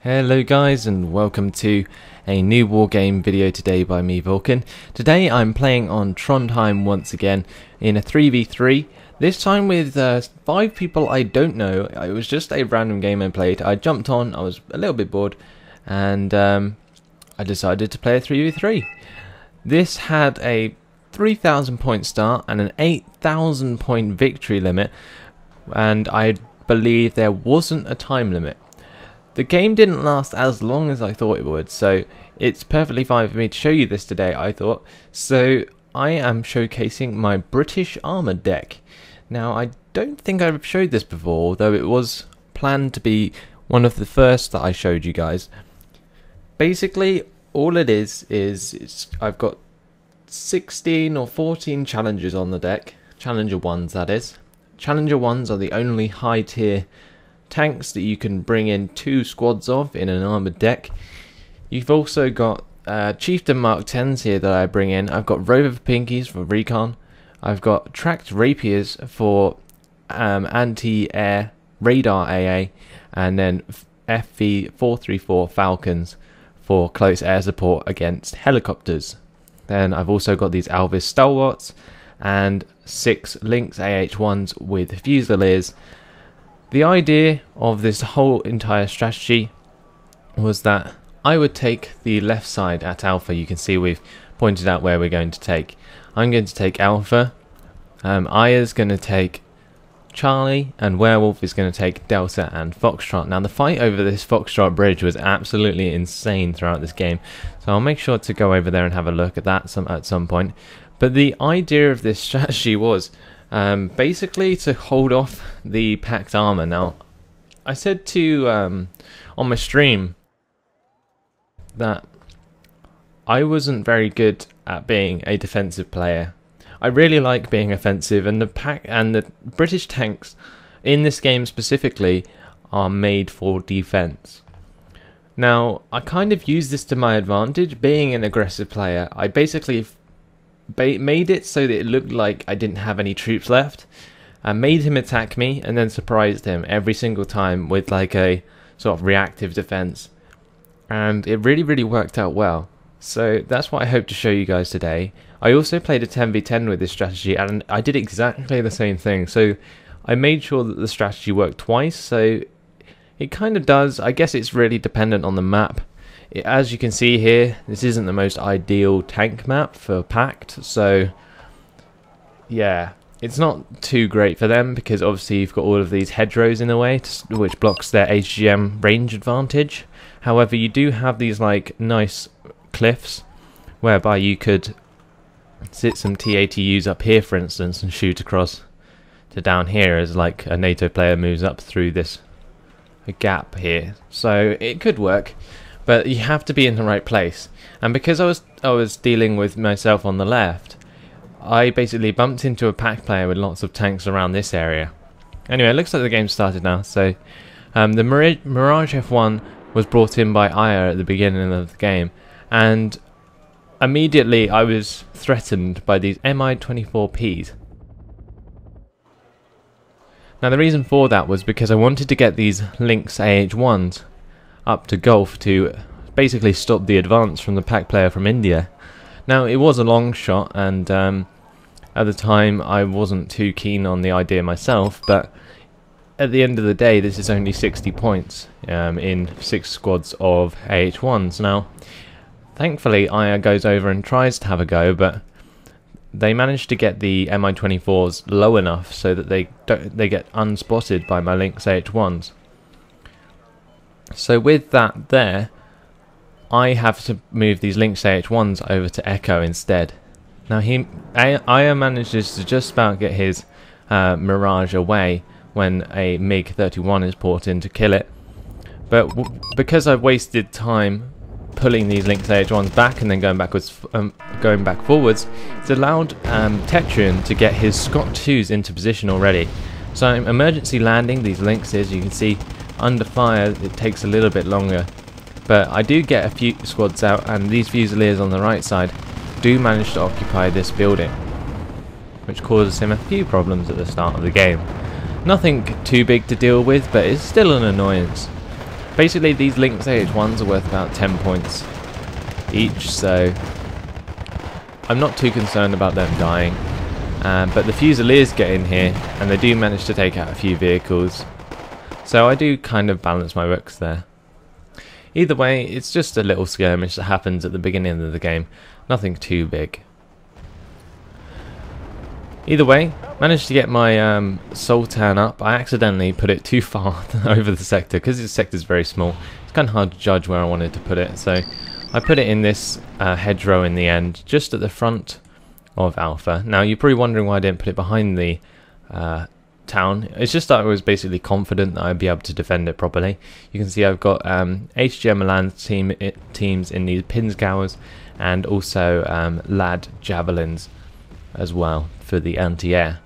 Hello guys, and welcome to a new Wargame video today by me, Vulcan. Today I'm playing on Trondheim once again in a 3v3, this time with 5 people I don't know. It was just a random game I played. I jumped on, I was a little bit bored, and I decided to play a 3v3. This had a 3,000 point start and an 8,000 point victory limit, and I believe there wasn't a time limit. The game didn't last as long as I thought it would, so it's perfectly fine for me to show you this today, I thought. So I am showcasing my British armoured deck. Now, I don't think I've showed this before, though it was planned to be one of the first that I showed you guys. Basically, all it is I've got 16 or 14 challengers on the deck. Challenger 1s, that is. Challenger 1s are the only high tier tanks that you can bring in 2 squads of in an armoured deck. You've also got Chieftain Mark 10s here that I bring in. I've got Rover Pinkies for recon. I've got Tracked Rapiers for anti-air radar AA, and then FV434 Falcons for close air support against helicopters. Then I've also got these Alvis Stalwarts and 6 Lynx AH1s with Fusiliers. The idea of this whole entire strategy was that I would take the left side at Alpha. You can see we've pointed out where we're going to take. I'm going to take Alpha, Aya's going to take Charlie, and Werewolf is going to take Delta and Foxtrot. Now, the fight over this Foxtrot bridge was absolutely insane throughout this game, so I'll make sure to go over there and have a look at that at some point. But the idea of this strategy was basically to hold off the packed armor. Now, I said to on my stream that I wasn't very good at being a defensive player. I really like being offensive, and the British tanks in this game specifically are made for defense. Now, I kind of use this to my advantage. Being an aggressive player, I basically made it so that it looked like I didn't have any troops left. I made him attack me and then surprised him every single time with like a sort of reactive defense, and it really worked out well. So that's what I hope to show you guys today. I also played a 10v10 with this strategy, and I did exactly the same thing. So I made sure that the strategy worked twice, so it kind of does. I guess it's really dependent on the map. As you can see here, this isn't the most ideal tank map for packed, so yeah, it's not too great for them because obviously you've got all of these hedgerows in the way, which blocks their HGM range advantage. However, you do have these like nice cliffs whereby you could sit some TATUs up here, for instance, and shoot across to down here as like a NATO player moves up through this gap here. So it could work, but you have to be in the right place. And because I was dealing with myself on the left, I basically bumped into a pack player with lots of tanks around this area. Anyway, it looks like the game started now. So the Mirage F1 was brought in by Aya at the beginning of the game, and immediately I was threatened by these Mi-24Ps. Now, the reason for that was because I wanted to get these Lynx AH1s up to Gulf to basically stop the advance from the pack player from India. Now, it was a long shot, and at the time I wasn't too keen on the idea myself, but at the end of the day this is only 60 points in 6 squads of AH1s. Now, thankfully Aya goes over and tries to have a go, but they managed to get the Mi-24s low enough so that they get unspotted by my Lynx AH1s. So with that there, I have to move these Lynx AH1s over to Echo instead. Now, Aya manages to just about get his Mirage away when a MiG-31 is brought in to kill it. But because I've wasted time pulling these Lynx AH1s back and then going back forwards, it's allowed Tetrian to get his Scott 2s into position already. So I'm emergency landing these Lynxes. You can see under fire it takes a little bit longer, but I do get a few squads out, and these Fusiliers on the right side do manage to occupy this building, which causes him a few problems at the start of the game. Nothing too big to deal with, but it's still an annoyance. Basically, these Lynx AH1s are worth about 10 points each, so I'm not too concerned about them dying. But the Fusiliers get in here, and they do manage to take out a few vehicles. So I do kind of balance my books there. Either way, it's just a little skirmish that happens at the beginning of the game. Nothing too big. Either way, managed to get my Sultan up. I accidentally put it too far over the sector because the sector is very small. It's kind of hard to judge where I wanted to put it. So I put it in this hedgerow in the end, just at the front of Alpha. Now you're probably wondering why I didn't put it behind the town. It's just that I was basically confident that I'd be able to defend it properly. You can see I've got HG Milan teams in these Pinsgauers and also Lad Javelins as well for the anti-air,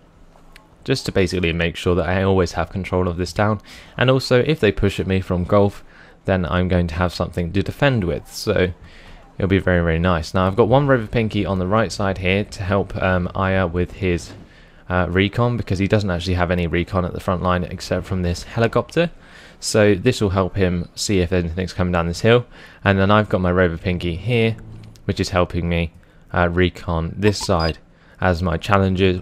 just to basically make sure that I always have control of this town, and also if they push at me from Gulf, then I'm going to have something to defend with, so it'll be very, very nice. Now I've got one Rover Pinky on the right side here to help Aya with his recon, because he doesn't actually have any recon at the front line except from this helicopter, so this will help him see if anything's coming down this hill. And then I've got my Rover Pinky here, which is helping me recon this side as my challengers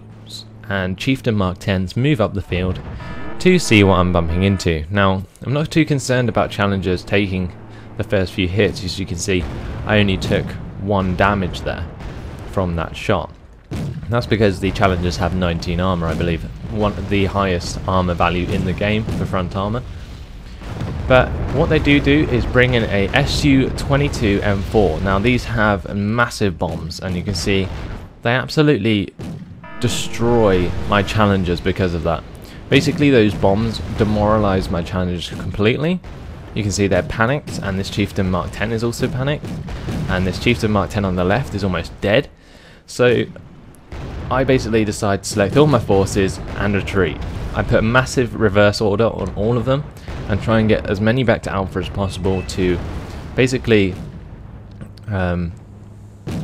and Chieftain Mark 10s move up the field to see what I'm bumping into. Now I'm not too concerned about challengers taking the first few hits. As you can see, I only took 1 damage there from that shot. That's because the challengers have 19 armor, I believe, one of the highest armor value in the game for front armor. But what they do is bring in a Su-22 M4. Now these have massive bombs, and you can see they absolutely destroy my challengers because of that. Basically those bombs demoralize my challengers completely. You can see they're panicked, and this Chieftain Mark 10 is also panicked, and this Chieftain Mark 10 on the left is almost dead. So I basically decide to select all my forces and retreat. I put a massive reverse order on all of them and try and get as many back to Alpha as possible to basically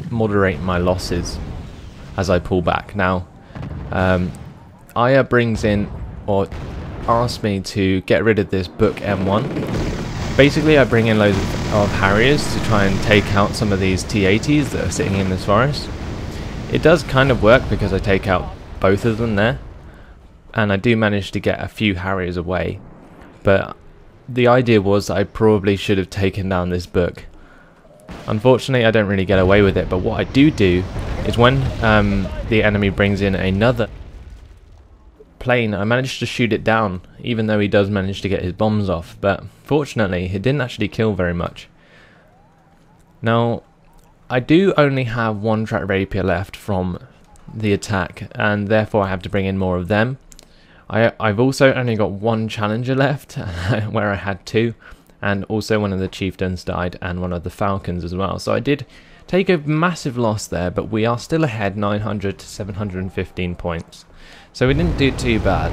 moderate my losses as I pull back. Now Aya brings in, or asks me to get rid of this Book M1. Basically I bring in loads of Harriers to try and take out some of these T-80s that are sitting in this forest. It does kind of work because I take out both of them there, and I do manage to get a few Harriers away, but the idea was that I probably should have taken down this Book. Unfortunately I don't really get away with it, but what I do is when the enemy brings in another plane, I managed to shoot it down, even though he does manage to get his bombs off, but fortunately it didn't actually kill very much. Now I do only have 1 track rapier left from the attack, and therefore I have to bring in more of them. I've also only got 1 challenger left where I had 2, and also one of the chieftains died and one of the falcons as well, so I did take a massive loss there, but we are still ahead 900 to 715 points, so we didn't do too bad.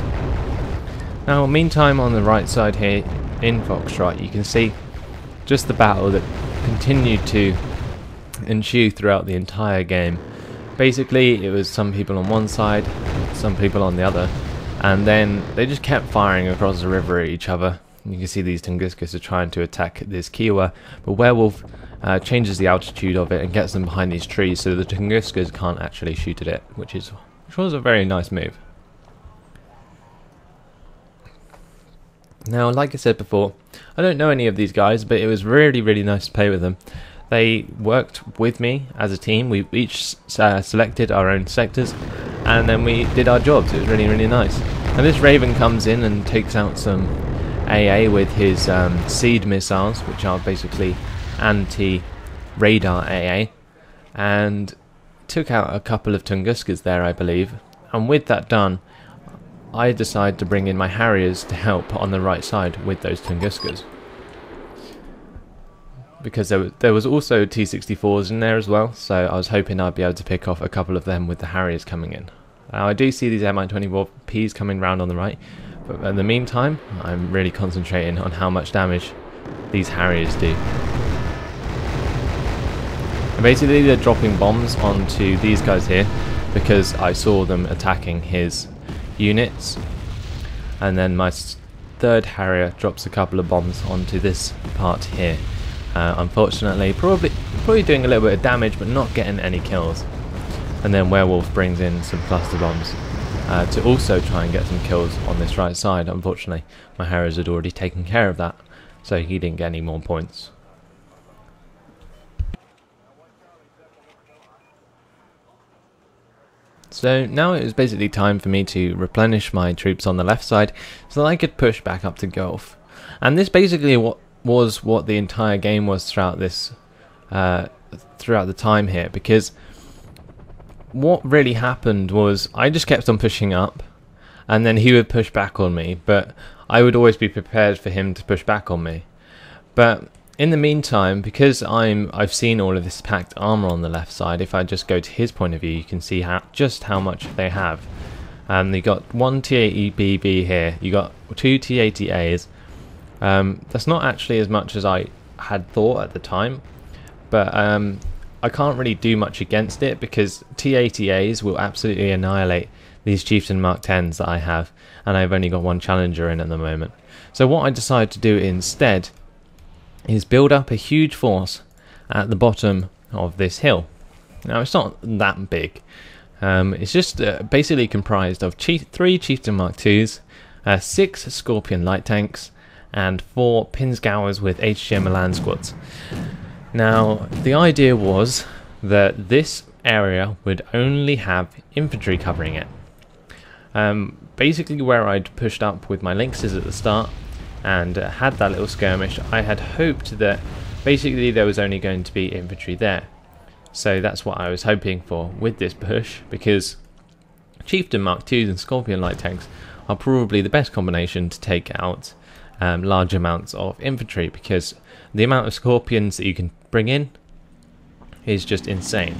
Now meantime, on the right side here in Foxtrot, you can see just the battle that continued to ensue throughout the entire game. Basically it was some people on one side, some people on the other, and then they just kept firing across the river at each other. You can see these Tunguskas are trying to attack this Kiowa, but Werewolf changes the altitude of it and gets them behind these trees so the Tunguskas can't actually shoot at it, which was a very nice move. Now, like I said before, I don't know any of these guys, but it was really, really nice to play with them. They worked with me as a team. We each selected our own sectors, and then we did our jobs. It was really, really nice. And this Raven comes in and takes out some AA with his seed missiles, which are basically anti-radar AA, and took out a couple of Tunguskas there, I believe. And with that done, I decided to bring in my Harriers to help on the right side with those Tunguskas, because there was also T-64s in there as well, so I was hoping I'd be able to pick off a couple of them with the Harriers coming in. Now I do see these Mi-24Ps coming round on the right, but in the meantime I'm really concentrating on how much damage these Harriers do. And basically they're dropping bombs onto these guys here because I saw them attacking his units, and then my third Harrier drops a couple of bombs onto this part here. Unfortunately, probably doing a little bit of damage, but not getting any kills. And then Werewolf brings in some cluster bombs to also try and get some kills on this right side. Unfortunately, my Harriers had already taken care of that, so he didn't get any more points. So now it was basically time for me to replenish my troops on the left side so that I could push back up to Gulf. And this basically was what the entire game was throughout this throughout the time here, because what really happened was I just kept on pushing up and then he would push back on me, but I would always be prepared for him to push back on me. But in the meantime, because I've seen all of this packed armor on the left side, if I just go to his point of view, you can see just how much they have. They got one T80BB here, you got two T80As. That's not actually as much as I had thought at the time, but I can't really do much against it because T80As will absolutely annihilate these Chieftain Mark 10s that I have, and I've only got one Challenger in at the moment. So what I decided to do instead is build up a huge force at the bottom of this hill. Now it's not that big, it's just basically comprised of 3 Chieftain Mark 2s, 6 Scorpion light tanks, and 4 Pinsgowers with HGM Milan squads. Now the idea was that this area would only have infantry covering it. Basically where I'd pushed up with my Lynxes at the start and had that little skirmish, I had hoped that basically there was only going to be infantry there. So that's what I was hoping for with this push, because Chieftain Mark 2s and Scorpion light tanks are probably the best combination to take out large amounts of infantry, because the amount of Scorpions that you can bring in is just insane.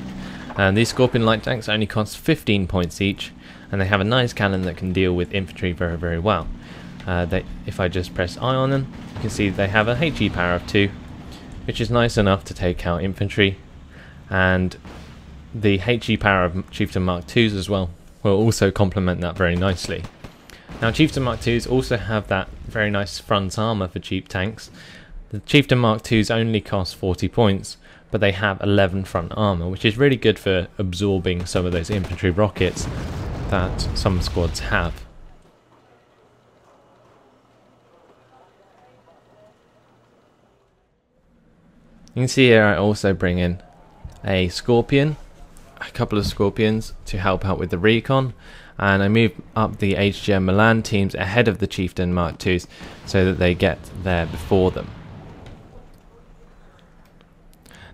And these Scorpion light tanks only cost 15 points each, and they have a nice cannon that can deal with infantry very, very well. If I just press I on them, you can see they have a HE power of 2, which is nice enough to take out infantry, and the HE power of Chieftain Mark 2s as well will also complement that very nicely. Now Chieftain Mark 2s also have that very nice front armour for cheap tanks. The Chieftain Mark 2s only cost 40 points, but they have 11 front armour, which is really good for absorbing some of those infantry rockets that some squads have. You can see here I also bring in a Scorpion, a couple of Scorpions to help out with the recon, and I move up the HGM Milan teams ahead of the Chieftain Mark 2s so that they get there before them.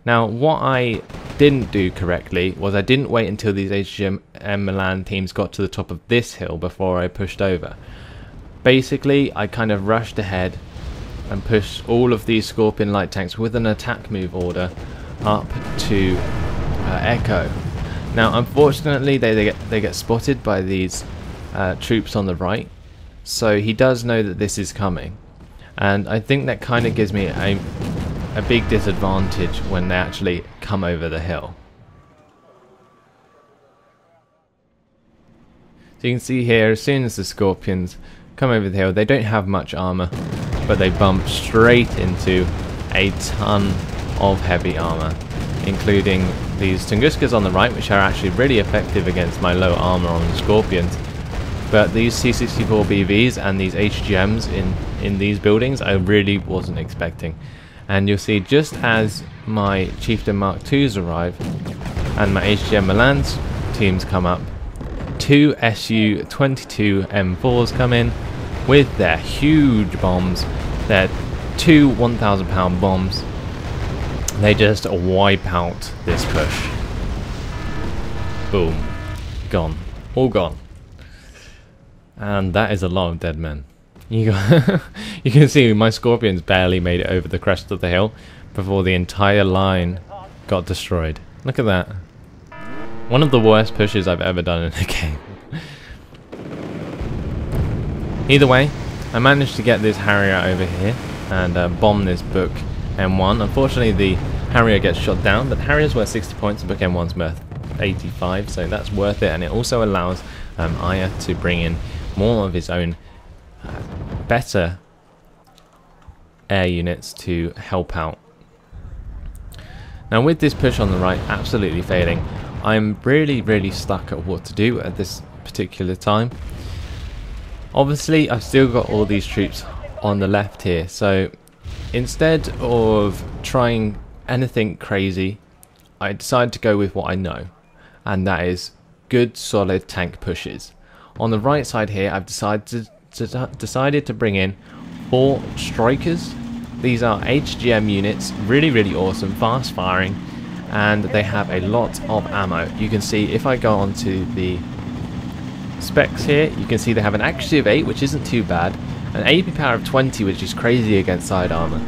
Now what I didn't do correctly was I didn't wait until these HGM Milan teams got to the top of this hill before I pushed over. Basically I kind of rushed ahead and push all of these Scorpion light tanks with an attack move order up to Echo. Now unfortunately they get spotted by these troops on the right, so he does know that this is coming, and I think that kind of gives me a big disadvantage when they actually come over the hill. So you can see here, as soon as the Scorpions come over the hill, they don't have much armor, but they bump straight into a ton of heavy armor, including these Tunguskas on the right, which are actually really effective against my low armor on the Scorpions. But these C64 BVs and these HGMs in these buildings I really wasn't expecting. And you'll see just as my Chieftain Mark 2s arrive and my HGM Milan's teams come up, 2 Su-22 M4s come in with their huge bombs, their 2 1,000-pound bombs. They just wipe out this push. Boom. Gone. All gone. And that is a lot of dead men. You can see my Scorpions barely made it over the crest of the hill before the entire line got destroyed. Look at that. One of the worst pushes I've ever done in a game. Either way, I managed to get this Harrier over here and bomb this Book M1. Unfortunately the Harrier gets shot down, but Harrier's worth 60 points and Book M1's worth 85, so that's worth it, and it also allows Aya to bring in more of his own better air units to help out. Now with this push on the right absolutely failing, I'm really stuck at what to do at this particular time. Obviously I've still got all these troops on the left here, so instead of trying anything crazy, I decided to go with what I know, and that is good solid tank pushes. On the right side here I've decided to bring in 4 strikers. These are HGM units, really awesome, fast firing, and they have a lot of ammo. You can see if I go onto the specs here, you can see they have an accuracy of 8, which isn't too bad, an AP power of 20, which is crazy against side armor,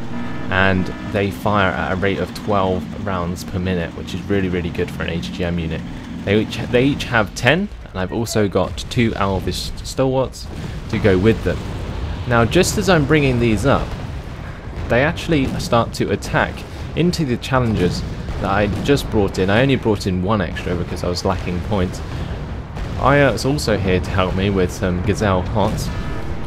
and they fire at a rate of 12 rounds per minute, which is really good for an HGM unit. They each have 10, and I've also got 2 Elvish stalwarts to go with them. Now just as I'm bringing these up, they actually start to attack into the challenges that I just brought in. I only brought in 1 extra because I was lacking points. Aya's also here to help me with some gazelle pots.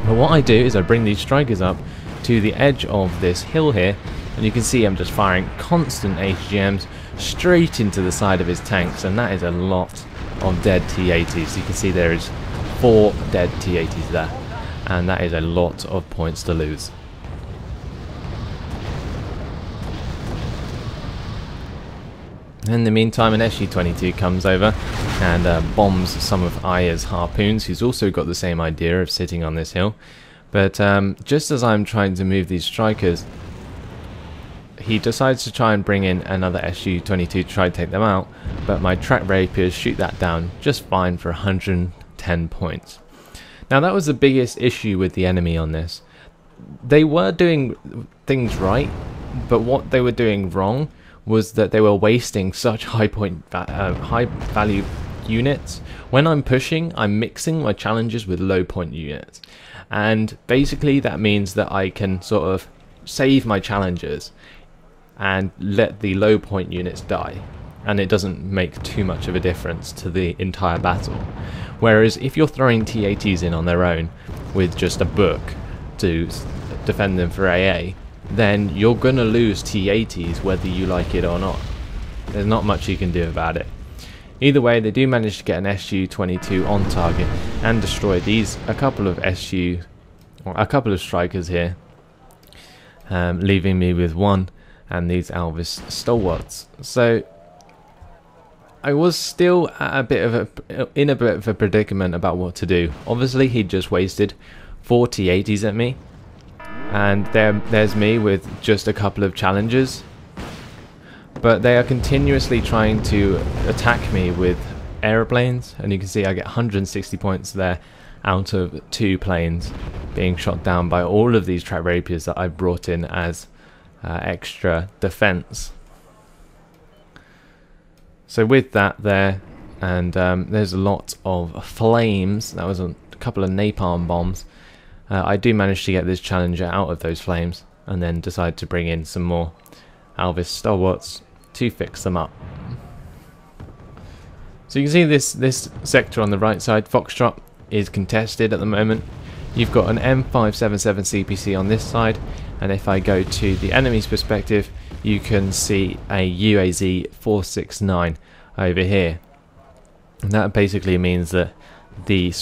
But what I do is I bring these strikers up to the edge of this hill here, and you can see I'm just firing constant HGMs straight into the side of his tanks, and that is a lot of dead T-80s. You can see there is 4 dead T-80s there, and that is a lot of points to lose. In the meantime, an SU-22 comes over and bombs some of Aya's harpoons, who's also got the same idea of sitting on this hill. But just as I'm trying to move these strikers, he decides to try and bring in another SU-22 to try and take them out, but my track rapiers shoot that down just fine for 110 points. Now that was the biggest issue with the enemy on this. They were doing things right, but what they were doing wrong was that they were wasting such high value units. When I'm pushing, I'm mixing my challenges with low point units, and basically that means that I can sort of save my challenges and let the low point units die, and it doesn't make too much of a difference to the entire battle. Whereas if you're throwing T-80s in on their own with just a book to defend them for AA, then you're going to lose T-80s whether you like it or not. There's not much you can do about it. Either way, they do manage to get an SU-22 on target and destroy a couple of strikers here, leaving me with 1 and these Elvis stalwarts. So I was still at in a bit of a predicament about what to do. Obviously he just wasted 4 T-80s at me, and there's me with just a couple of challenges, but they are continuously trying to attack me with airplanes, and you can see I get 160 points there out of 2 planes being shot down by all of these track rapiers that I brought in as extra defense. So with that there, and there's a lot of flames, that was a couple of napalm bombs, I do manage to get this challenger out of those flames, and then decide to bring in some more Elvis stalwarts to fix them up. So you can see this sector on the right side, Foxtrot, is contested at the moment. You've got an M577 CPC on this side, and if I go to the enemy's perspective, you can see a UAZ 469 over here. And that basically means that the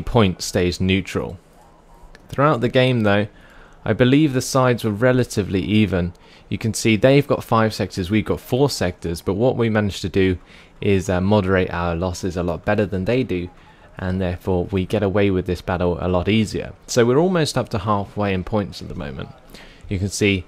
point stays neutral. Throughout the game though, I believe the sides were relatively even. You can see they've got 5 sectors, we've got 4 sectors, but what we managed to do is moderate our losses a lot better than they do, and therefore we get away with this battle a lot easier. So we're almost up to halfway in points at the moment. You can see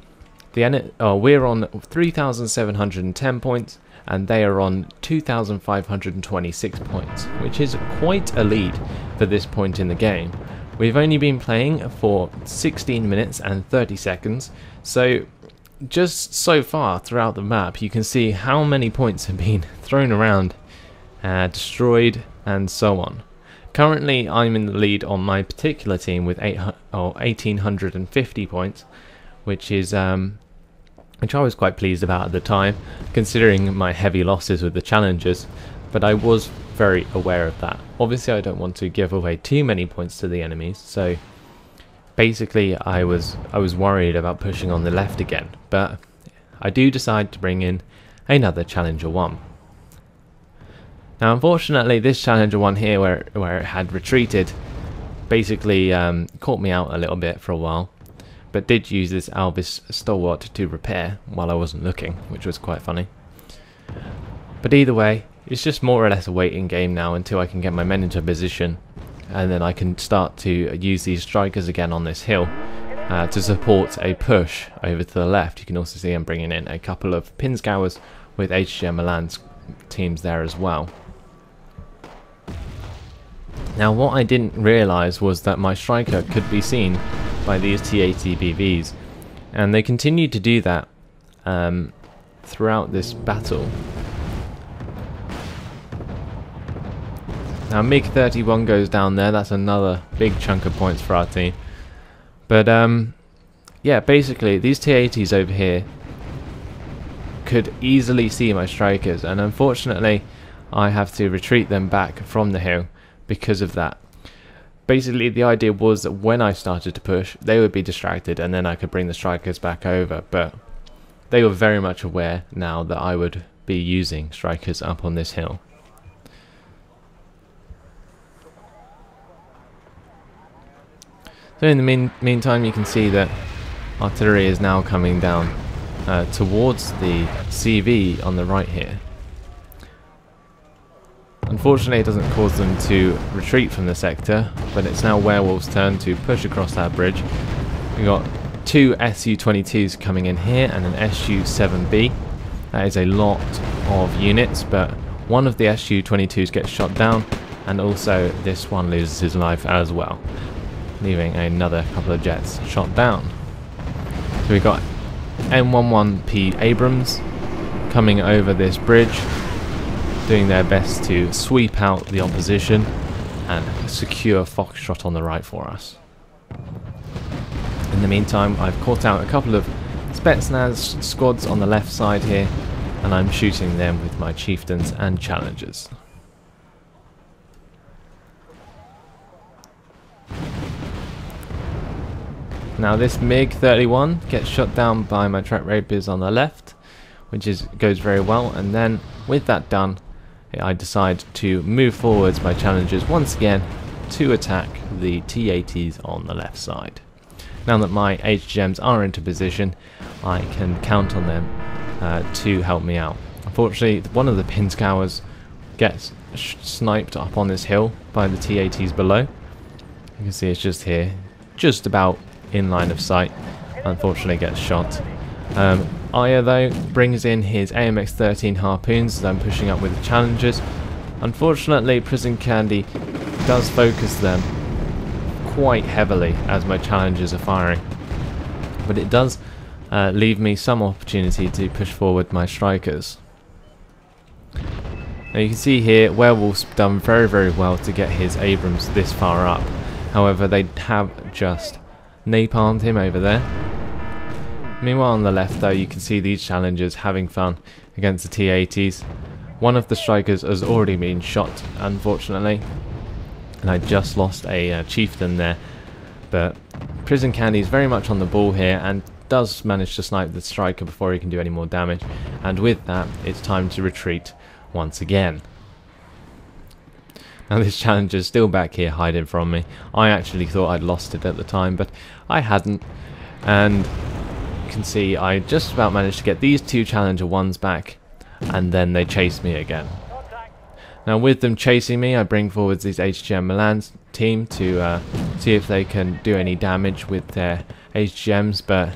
we're on 3,710 points, and they are on 2,526 points, which is quite a lead for this point in the game. We've only been playing for 16 minutes and 30 seconds, so just so far throughout the map you can see how many points have been thrown around, destroyed, and so on. Currently I'm in the lead on my particular team with 1,850 points, which is which I was quite pleased about at the time, considering my heavy losses with the challengers, but I was very aware of that. Obviously I don't want to give away too many points to the enemies, so basically I was worried about pushing on the left again, but I do decide to bring in another Challenger 1. Now unfortunately this Challenger 1 here, where it had retreated, basically caught me out a little bit for a while, but did use this Albus Stalwart to repair while I wasn't looking, which was quite funny. But either way, it's just more or less a waiting game now until I can get my men into position, and then I can start to use these strikers again on this hill to support a push over to the left. You can also see I'm bringing in a couple of Pinsgauers with HGM Milan's teams there as well. Now what I didn't realise was that my striker could be seen by these T-80BVs, and they continued to do that throughout this battle. Now MiG-31 goes down there, that's another big chunk of points for our team. But yeah, basically these T-80s over here could easily see my strikers, and unfortunately I have to retreat them back from the hill because of that. Basically the idea was that when I started to push, they would be distracted and then I could bring the strikers back over, but they were very much aware now that I would be using strikers up on this hill. So in the meantime, you can see that artillery is now coming down towards the CV on the right here. Unfortunately, it doesn't cause them to retreat from the sector, but it's now Werewolf's turn to push across that bridge. We've got two Su-22s coming in here and an Su-7B. That is a lot of units, but one of the Su-22s gets shot down, and also this one loses his life as well, leaving another couple of jets shot down. So we've got M11P Abrams coming over this bridge, doing their best to sweep out the opposition and secure Foxtrot on the right for us. In the meantime, I've caught out a couple of Spetsnaz squads on the left side here, and I'm shooting them with my chieftains and challengers. Now this MiG-31 gets shot down by my track rapiers on the left, which goes very well, and then with that done, I decide to move forwards my challengers once again to attack the T-80s on the left side. Now that my HGMs are into position, I can count on them to help me out. Unfortunately, one of the Pinsgauers gets sniped up on this hill by the T-80s below. You can see it's just here, just about in line of sight. Unfortunately gets shot. Aya though brings in his AMX-13 harpoons as I'm pushing up with the challengers. Unfortunately Prison Candy does focus them quite heavily as my challengers are firing, but it does leave me some opportunity to push forward my strikers. Now you can see here Werewolf's done very well to get his Abrams this far up. However, they have just napalmed him over there. Meanwhile on the left though, you can see these challengers having fun against the T-80s. One of the strikers has already been shot, unfortunately, and I just lost a chieftain there, but Prison Candy is very much on the ball here and does manage to snipe the striker before he can do any more damage, and with that it's time to retreat once again. Now this challenger is still back here hiding from me. I actually thought I'd lost it at the time, but I hadn't, and you can see I just about managed to get these two Challenger 1s back, and then they chase me again. Now with them chasing me, I bring forwards these HGM Milan's team to see if they can do any damage with their HGMs, but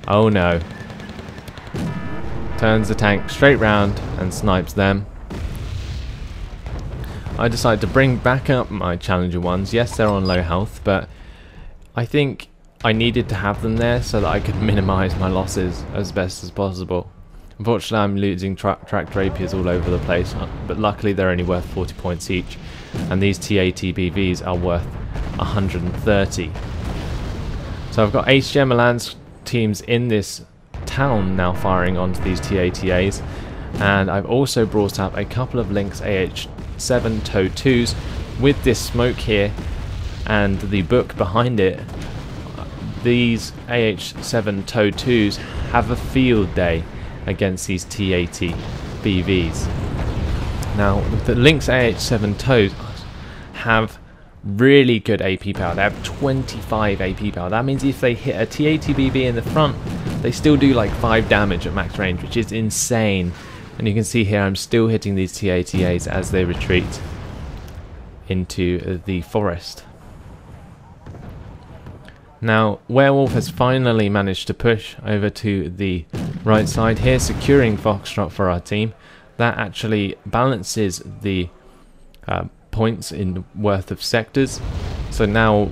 oh no. Turns the tank straight round and snipes them. I decide to bring back up my Challenger 1s. Yes, they're on low health, but I think I needed to have them there so that I could minimise my losses as best as possible. Unfortunately, I'm losing tracked rapiers all over the place, but luckily they're only worth 40 points each, and these T-80BVs are worth 130. So I've got HGM Milan's teams in this town now firing onto these T-80As, and I've also brought up a couple of Lynx AH-7 TOW 2s with this smoke here and the book behind it. these AH7 TOW 2s have a field day against these T80 BVs. Now, the Lynx AH7 TOWs have really good AP power. They have 25 AP power. That means if they hit a T80 BV in the front, they still do like 5 damage at max range, which is insane. And you can see here I'm still hitting these T80As as they retreat into the forest. Now, Werewolf has finally managed to push over to the right side here, securing Foxtrot for our team. That actually balances the points in worth of sectors. So now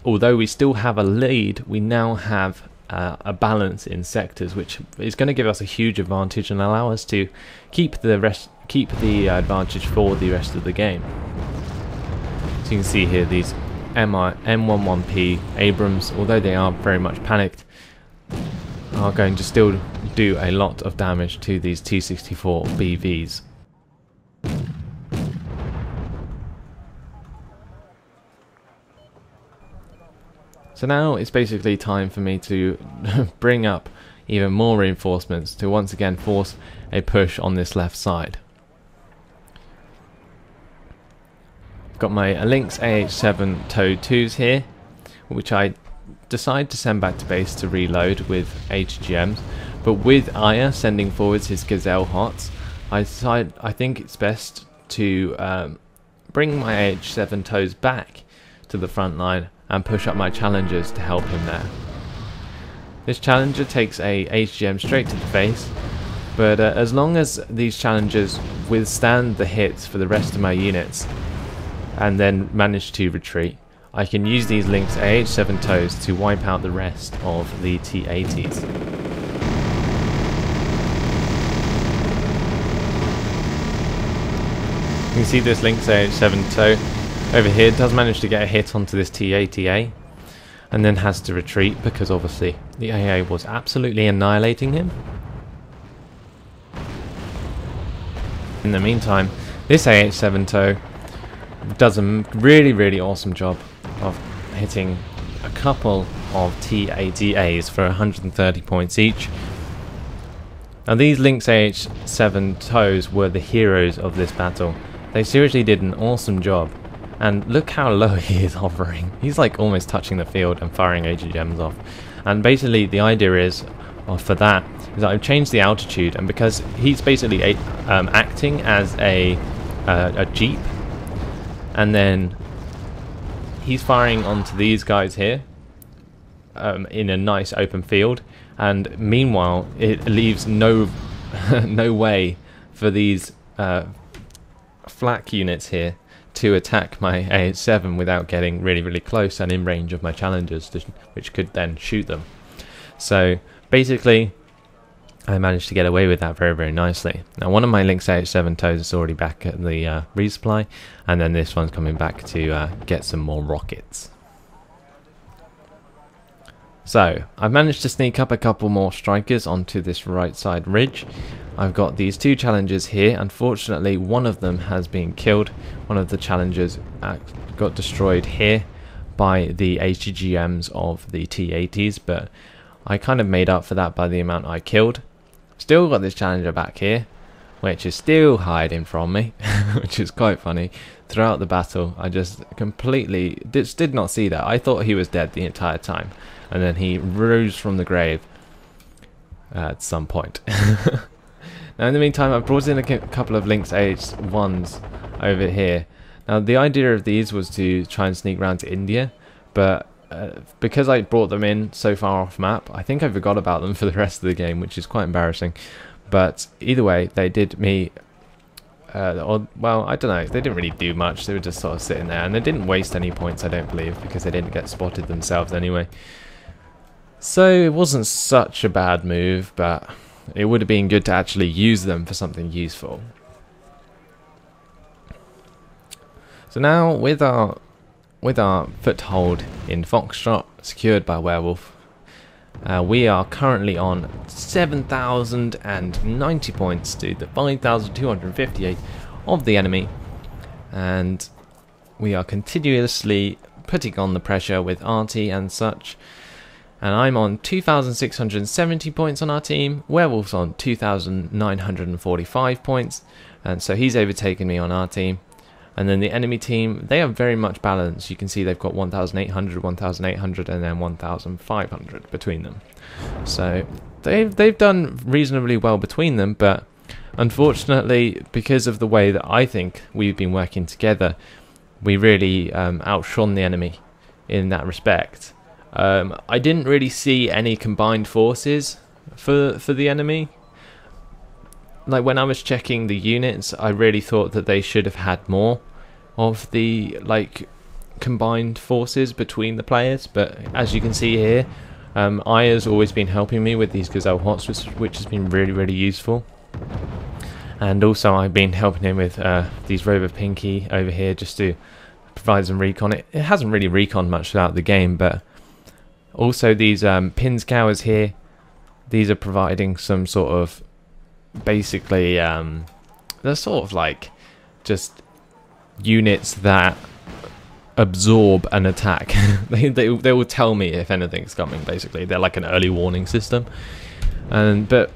although we still have a lead, we now have a balance in sectors, which is going to give us a huge advantage and allow us to keep the advantage for the rest of the game. So you can see here these M11P Abrams, although they are very much panicked, are going to still do a lot of damage to these T64 BVs. So now it's basically time for me to bring up even more reinforcements to once again force a push on this left side. I've got my Lynx AH7 TOW 2s here, which I decide to send back to base to reload with HGMs, but with Aya sending forwards his Gazelle Hots, I think it's best to bring my AH7 TOWs back to the front line and push up my challengers to help him there. This challenger takes a HGM straight to the face, but as long as these challengers withstand the hits for the rest of my units and then manage to retreat, I can use these Lynx AH7 TOWs to wipe out the rest of the T80s. You can see this Lynx AH7 TOW over here does manage to get a hit onto this T80A and then has to retreat because obviously the AA was absolutely annihilating him. In the meantime, this AH7 TOW does a really awesome job of hitting a couple of T80As for 130 points each. Now these Lynx AH7 TOWs were the heroes of this battle. They seriously did an awesome job. And look how low he is hovering. He's like almost touching the field and firing HGMs off. And basically the idea is, for that, is that I've changed the altitude, and because he's basically acting as a jeep, and then he's firing onto these guys here in a nice open field, and meanwhile it leaves no way for these flak units here to attack my AH7 without getting really close and in range of my challengers, which could then shoot them. So basically I managed to get away with that very nicely. Now one of my Lynx AH7 TOWs is already back at the resupply, and then this one's coming back to get some more rockets. So I've managed to sneak up a couple more strikers onto this right side ridge. I've got these two challengers here. Unfortunately, one of them has been killed. One of the challengers got destroyed here by the HGMs of the T80s, but I kind of made up for that by the amount I killed. Still got this challenger back here, which is still hiding from me, which is quite funny. Throughout the battle, I just completely did not see that. I thought he was dead the entire time, and then he rose from the grave at some point. Now in the meantime, I've brought in a couple of Lynx AH1s over here. Now the idea of these was to try and sneak around to India, but because I brought them in so far off map, I think I forgot about them for the rest of the game, which is quite embarrassing. But either way, they did me, well, I don't know, they didn't really do much. They were just sort of sitting there, and they didn't waste any points, I don't believe, because they didn't get spotted themselves anyway. So it wasn't such a bad move, but it would have been good to actually use them for something useful. So now with our foothold in Foxtrot secured by Werewolf, we are currently on 7,090 points to the 5,258 of the enemy, and we are continuously putting on the pressure with RT and such. And I'm on 2,670 points on our team. Werewolf's on 2,945 points. And so he's overtaken me on our team. And then the enemy team, they are very much balanced. You can see they've got 1,800, 1,800, and then 1,500 between them. So they've done reasonably well between them, but unfortunately, because of the way that I think we've been working together, we really outshone the enemy in that respect. I didn't really see any combined forces for the enemy. Like when I was checking the units, I really thought that they should have had more of the combined forces between the players. But as you can see here, Aya's always been helping me with these Gazelle Hots, which has been really useful. And also I've been helping him with these Rover Pinky over here just to provide some recon. It hasn't really reconned much throughout the game, but also these Pinscowers here, these are providing some sort of, basically, they're sort of like just units that absorb an attack. they will tell me if anything's coming, basically. They're like an early warning system. But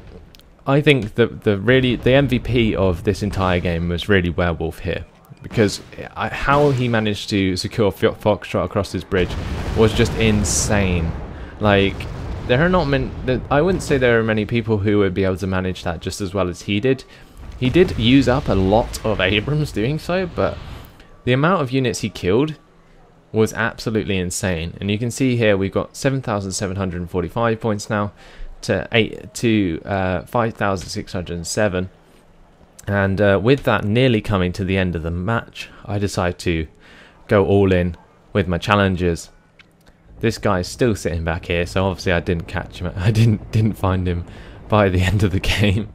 I think that the MVP of this entire game was really Werewolf here. Because how he managed to secure Foxtrot across this bridge was just insane. Like, there are not many, I wouldn't say there are many people who would be able to manage that just as well as he did. He did use up a lot of Abrams doing so, but the amount of units he killed was absolutely insane. And you can see here we've got 7,745 points now to 5,607. And with that nearly coming to the end of the match, I decided to go all in with my challenges. This guy's still sitting back here, so obviously I didn't catch him. I didn't find him by the end of the game,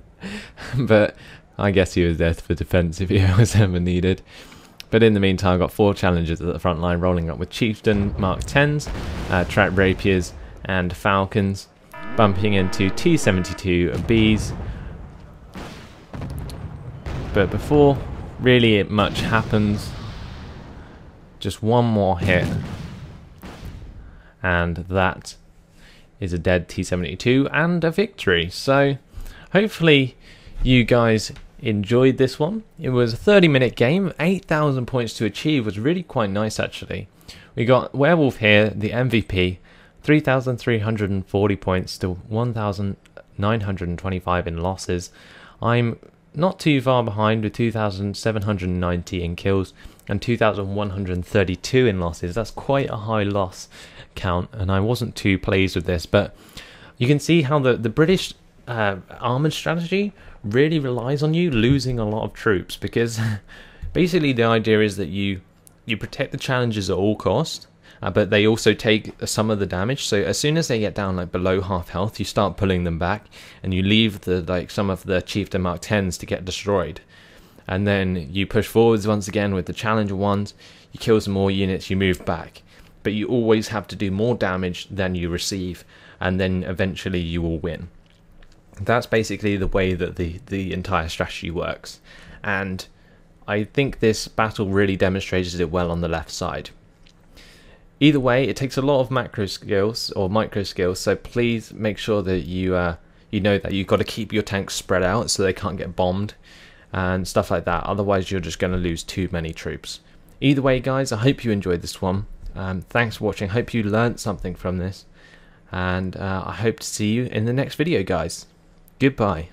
but I guess he was there for defense if he was ever needed. But in the meantime, I've got 4 challenges at the front line, rolling up with Chieftain Mark 10s, Trap Rapiers, and Falcons, bumping into T-72 Bs. But before really much happens, just one more hit, and that is a dead T-72 and a victory. So hopefully you guys enjoyed this one. It was a 30-minute game. 8,000 points to achieve was really quite nice, actually. We got Werewolf here, the MVP, 3,340 points to 1,925 in losses. I'm not too far behind with 2,790 in kills and 2,132 in losses. That's quite a high loss count, and I wasn't too pleased with this. But you can see how the British armoured strategy really relies on you losing a lot of troops, because basically the idea is that you protect the challenges at all cost, but they also take some of the damage. So as soon as they get down below half health, you start pulling them back, and you leave some of the Chieftain Mark 10s to get destroyed. And then you push forwards once again with the Challenger ones, you kill some more units, you move back. But you always have to do more damage than you receive, and then eventually you will win. That's basically the way that the entire strategy works. And I think this battle really demonstrated it well on the left side. Either way, it takes a lot of macro skills or micro skills, so please make sure that you know that you've got to keep your tanks spread out so they can't get bombed and stuff like that. Otherwise, you're just going to lose too many troops. Either way, guys, I hope you enjoyed this one. Thanks for watching. Hope you learned something from this, and I hope to see you in the next video, guys. Goodbye.